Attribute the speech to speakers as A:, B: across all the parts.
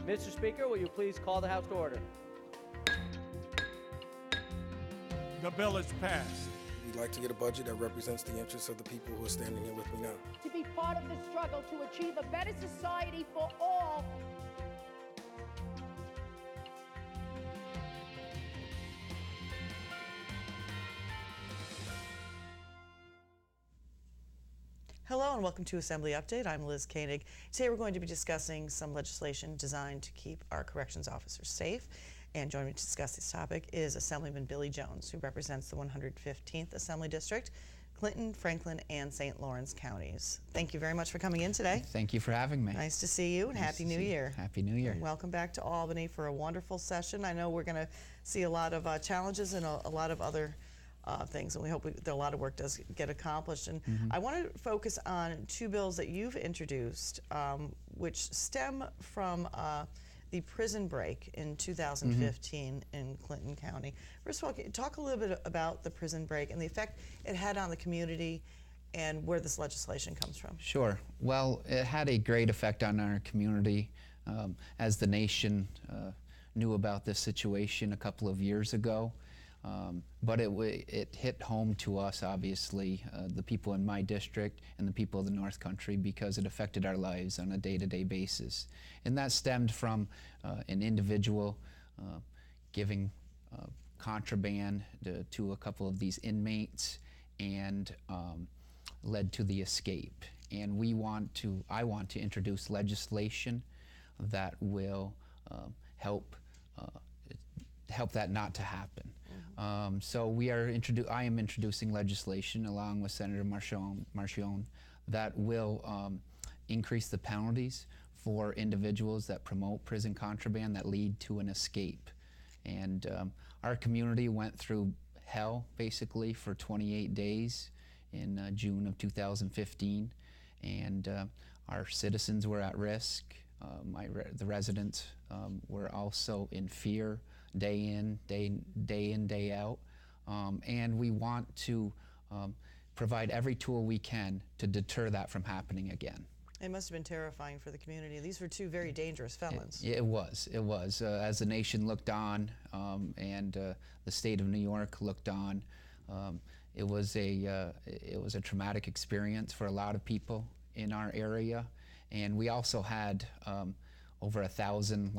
A: Mr. Speaker, will you please call the House to order?
B: The bill is passed.
C: We'd like to get a budget that represents the interests of the people who are standing here with me now.
D: To be part of the struggle to achieve a better society for all.
E: Hello and welcome to Assembly Update. I'm Liz Koenig. Today we're going to be discussing some legislation designed to keep our corrections officers safe. And joining me to discuss this topic is Assemblyman Billy Jones, who represents the 115th Assembly District, Clinton, Franklin, and St. Lawrence counties. Thank you very much for coming in today.
F: Thank you for having me.
E: Nice to see you and Happy New Year.
F: Happy New Year.
E: And welcome back to Albany for a wonderful session. I know we're going to see a lot of challenges and a lot of other things, and we hope that a lot of work does get accomplished. And I want to focus on two bills that you've introduced, which stem from the prison break in 2015 in Clinton County. First of all, can you talk a little bit about the prison break and the effect it had on the community and where this legislation comes from?
F: Sure. Well, it had a great effect on our community as the nation knew about this situation a couple of years ago. But it hit home to us, obviously, the people in my district and the people of the North Country, because it affected our lives on a day-to-day basis. And that stemmed from an individual giving contraband to a couple of these inmates and led to the escape. And I want to introduce legislation that will help that not to happen. So I am introducing legislation along with Senator Marchione that will increase the penalties for individuals that promote prison contraband that lead to an escape. And our community went through hell basically for 28 days in June of 2015, and our citizens were at risk. The residents were also in fear day in, day out, and we want to provide every tool we can to deter that from happening again.
E: It must have been terrifying for the community. These were two very dangerous felons.
F: It was. As the nation looked on and the state of New York looked on, it was a traumatic experience for a lot of people in our area. And we also had over 1,000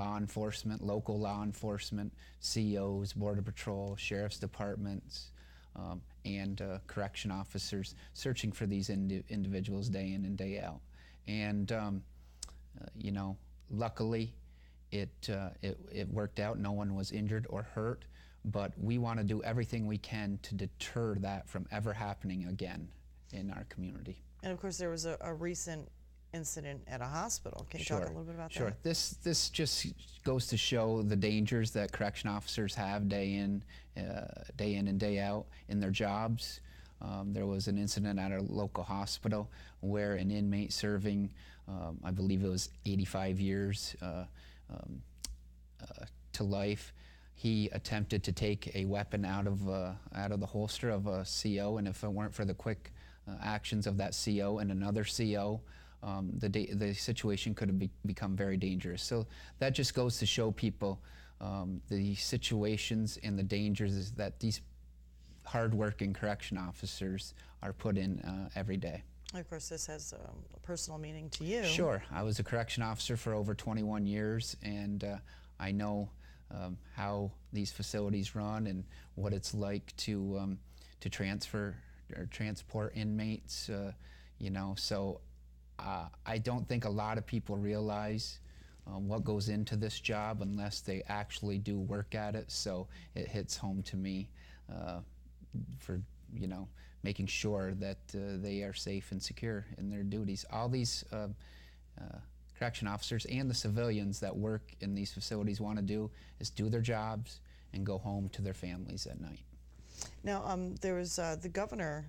F: local law enforcement, COs, Border Patrol, Sheriff's Departments, and correction officers searching for these individuals day in and day out. And luckily, it worked out. No one was injured or hurt, but we want to do everything we can to deter that from ever happening again in our community.
E: And of course, there was a recent incident at a hospital. Can you talk a little bit about that?
F: Sure. This just goes to show the dangers that correction officers have day in and day out in their jobs. There was an incident at a local hospital where an inmate serving, I believe it was 85 years to life, he attempted to take a weapon out of the holster of a CO, and if it weren't for the quick actions of that CO and another CO, the situation could have become very dangerous. So that just goes to show people the situations and the dangers that these hard-working correction officers are put in every day.
E: Of course, this has a personal meaning to you.
F: Sure. I was a correction officer for over 21 years, and I know how these facilities run and what it's like to transfer or transport inmates. So I don't think a lot of people realize what goes into this job unless they actually do work at it. So it hits home to me for making sure that they are safe and secure in their duties. All these correction officers and the civilians that work in these facilities want to do is do their jobs and go home to their families at night.
E: Now, there was the governor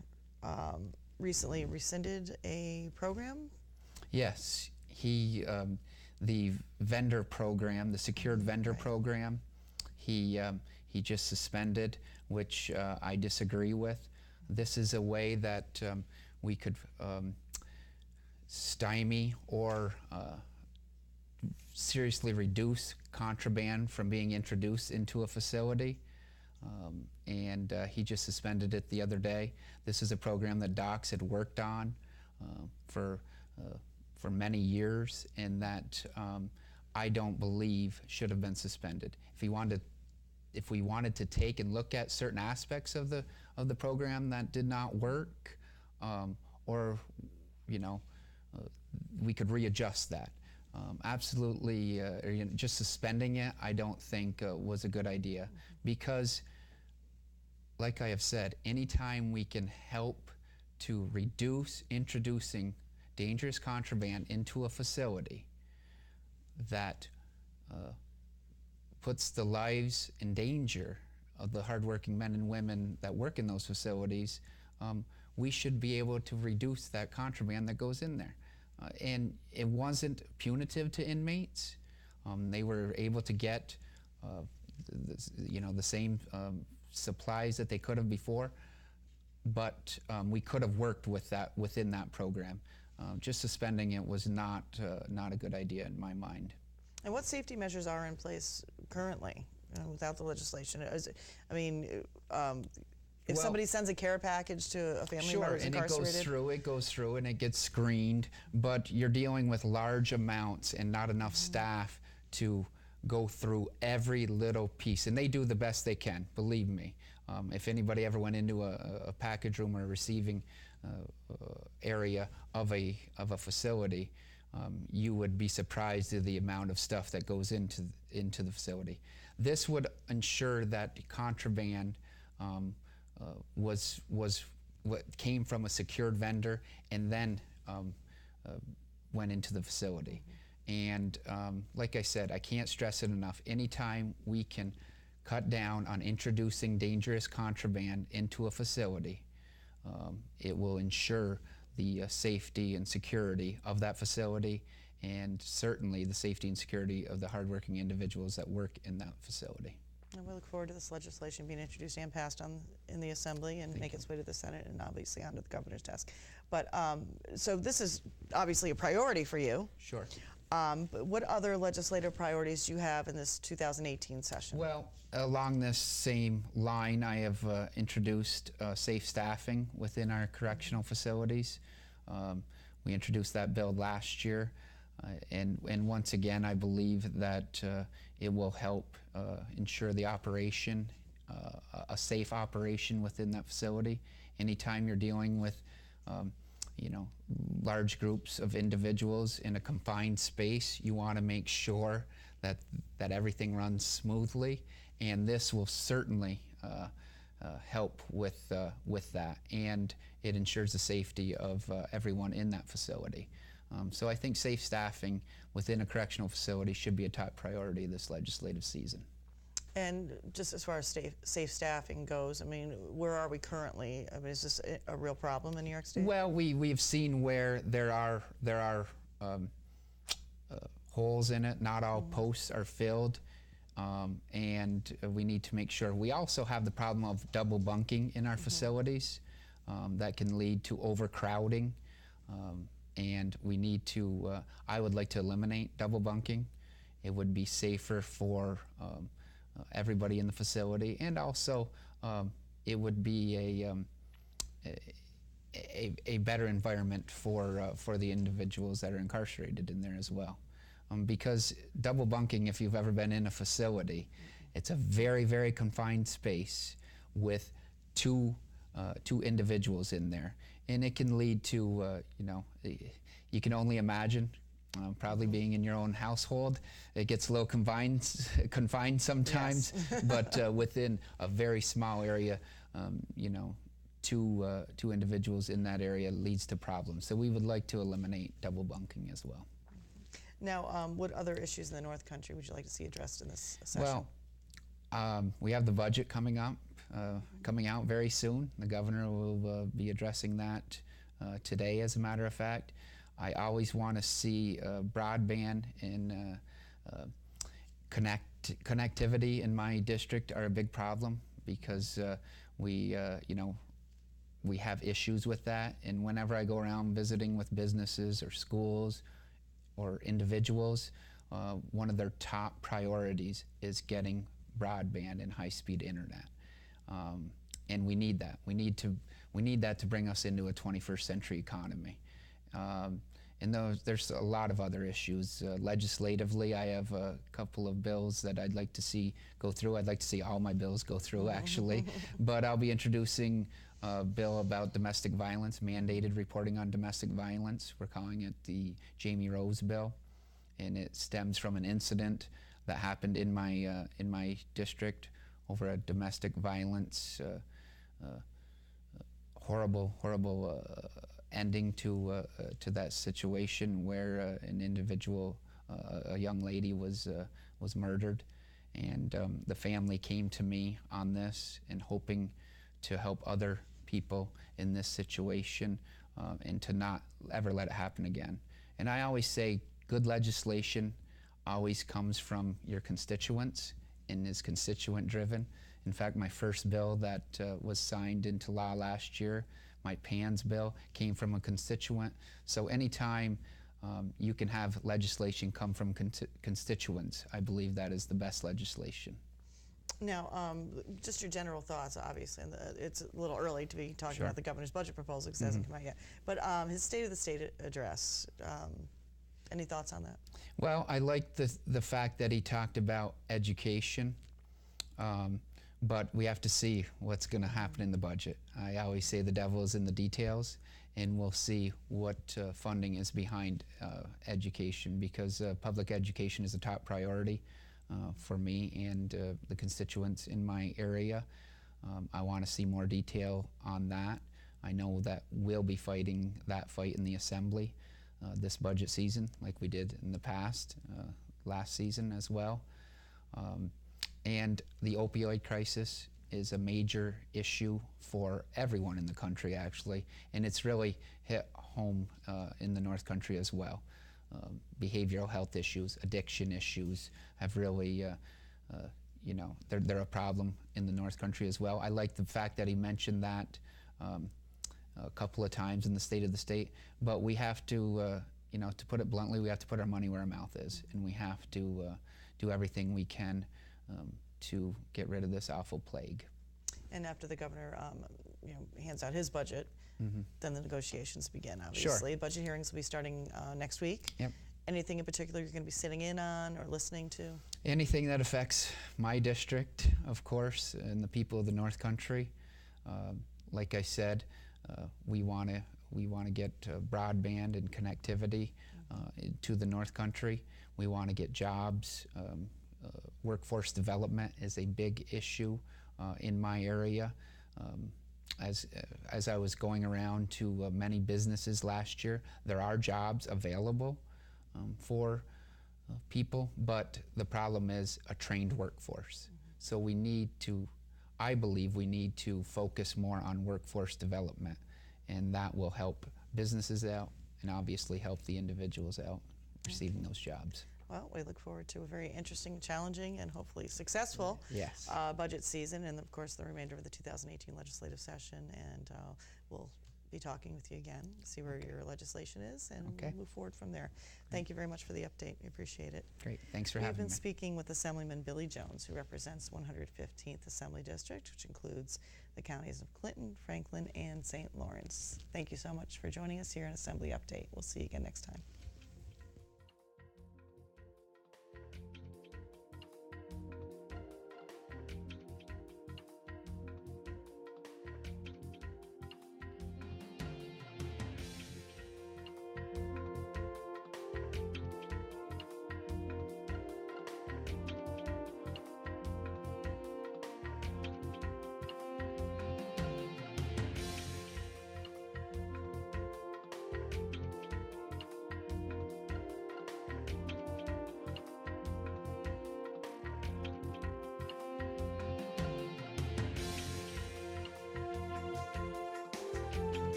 E: recently rescinded a program?
F: Yes, the vendor program, the secured vendor program, he just suspended, which I disagree with. This is a way that we could stymie or seriously reduce contraband from being introduced into a facility. And he just suspended it the other day. This is a program that Docs had worked on for many years, and that I don't believe should have been suspended. If we wanted to take and look at certain aspects of the program that did not work, or we could readjust that. Absolutely, just suspending it, I don't think was a good idea, because, like I have said, anytime we can help to reduce introducing dangerous contraband into a facility that puts the lives in danger of the hardworking men and women that work in those facilities, we should be able to reduce that contraband that goes in there. And it wasn't punitive to inmates. They were able to get the same supplies that they could have before, but we could have worked with that within that program. Just suspending it was not a good idea in my mind.
E: And what safety measures are in place currently without the legislation? If somebody sends a care package to a family member who's incarcerated?
F: Sure, and it goes through and it gets screened, but you're dealing with large amounts and not enough staff to go through every little piece, and they do the best they can, believe me. If anybody ever went into a package room or a receiving area of a facility, you would be surprised at the amount of stuff that goes into the facility. This would ensure that contraband was what came from a secured vendor and then went into the facility. And like I said, I can't stress it enough. Anytime we can cut down on introducing dangerous contraband into a facility, it will ensure the safety and security of that facility, and certainly the safety and security of the hardworking individuals that work in that facility.
E: And we look forward to this legislation being introduced and passed in the Assembly and make its way to the Senate and obviously onto the governor's desk. But so this is obviously a priority for you.
F: Sure.
E: But what other legislative priorities do you have in this 2018 session?
F: Well, along this same line, I have introduced safe staffing within our correctional facilities. We introduced that bill last year, and once again, I believe that it will help ensure the operation, a safe operation within that facility. Anytime you're dealing with large groups of individuals in a confined space, you want to make sure that everything runs smoothly, and this will certainly help with that, and it ensures the safety of everyone in that facility. So I think safe staffing within a correctional facility should be a top priority this legislative season.
E: And just as far as safe staffing goes, I mean, where are we currently? I mean, is this a real problem in New York State?
F: Well, we've seen where there are holes in it. Not all posts are filled, and we need to make sure. We also have the problem of double bunking in our facilities that can lead to overcrowding, and we need to. I would like to eliminate double bunking. It would be safer for everybody in the facility, and also it would be a better environment for the individuals that are incarcerated in there as well. Because double bunking, if you've ever been in a facility, it's a very, very confined space with two individuals in there, and it can lead to you can only imagine. Probably being in your own household, it gets a little confined sometimes, yes. But within a very small area, two individuals in that area leads to problems. So we would like to eliminate double bunking as well.
E: Now, what other issues in the North Country would you like to see addressed in this session?
F: Well, we have the budget coming out very soon. The governor will be addressing that today, as a matter of fact. I always want to see broadband and connectivity in my district are a big problem, because we have issues with that. And whenever I go around visiting with businesses or schools or individuals, one of their top priorities is getting broadband and high-speed internet. And we need that. We need that to bring us into a 21st century economy. And there's a lot of other issues. Legislatively, I have a couple of bills that I'd like to see go through. I'd like to see all my bills go through, actually. But I'll be introducing a bill about domestic violence, mandated reporting on domestic violence. We're calling it the Jamie Rose bill. And it stems from an incident that happened in my district over a domestic violence, horrible ending to that situation where an individual, a young lady, was murdered, and the family came to me on this and hoping to help other people in this situation and to not ever let it happen again. And I always say good legislation always comes from your constituents and is constituent driven. In fact, my first bill that was signed into law last year, my PANS bill, came from a constituent. So anytime you can have legislation come from constituents, I believe that is the best legislation.
E: Now, just your general thoughts, obviously, and it's a little early to be talking
F: Sure.
E: about the governor's budget proposal because it hasn't come out yet. But his State of the State address, any thoughts on that?
F: Well, I like the fact that he talked about education, but we have to see what's going to happen in the budget. I always say the devil is in the details, and we'll see what funding is behind education, because public education is a top priority for me and the constituents in my area. I want to see more detail on that. I know that we'll be fighting that fight in the Assembly this budget season, like we did in the past, last season as well. And the opioid crisis is a major issue for everyone in the country, actually, and it's really hit home in the North Country as well. Behavioral health issues, addiction issues have really, they're a problem in the North Country as well. I like the fact that he mentioned that a couple of times in the State of the State, but we have to, to put it bluntly, we have to put our money where our mouth is, and we have to do everything we can to get rid of this awful plague.
E: And after the governor, hands out his budget, then the negotiations begin. Obviously,
F: Sure.
E: budget hearings will be starting next week.
F: Yep.
E: Anything in particular you're going to be sitting in on or listening to?
F: Anything that affects my district, of course, and the people of the North Country. Like I said, we want to get broadband and connectivity to the North Country. We want to get jobs. Workforce development is a big issue in my area. As I was going around to many businesses last year, there are jobs available for people, but the problem is a trained workforce. So we need to, I believe we need to focus more on workforce development, and that will help businesses out and obviously help the individuals out receiving those jobs.
E: Well, we look forward to a very interesting, challenging, and hopefully successful
F: Yes.
E: budget season, and of course the remainder of the 2018 legislative session. And we'll be talking with you again, see where your legislation is, and we'll move forward from there. Thank you very much for the update. We appreciate it.
F: Great. Thanks for
E: We've
F: having
E: been
F: me.
E: speaking with Assemblyman Billy Jones, who represents 115th Assembly District, which includes the counties of Clinton, Franklin, and St. Lawrence. Thank you so much for joining us here in Assembly Update. We'll see you again next time.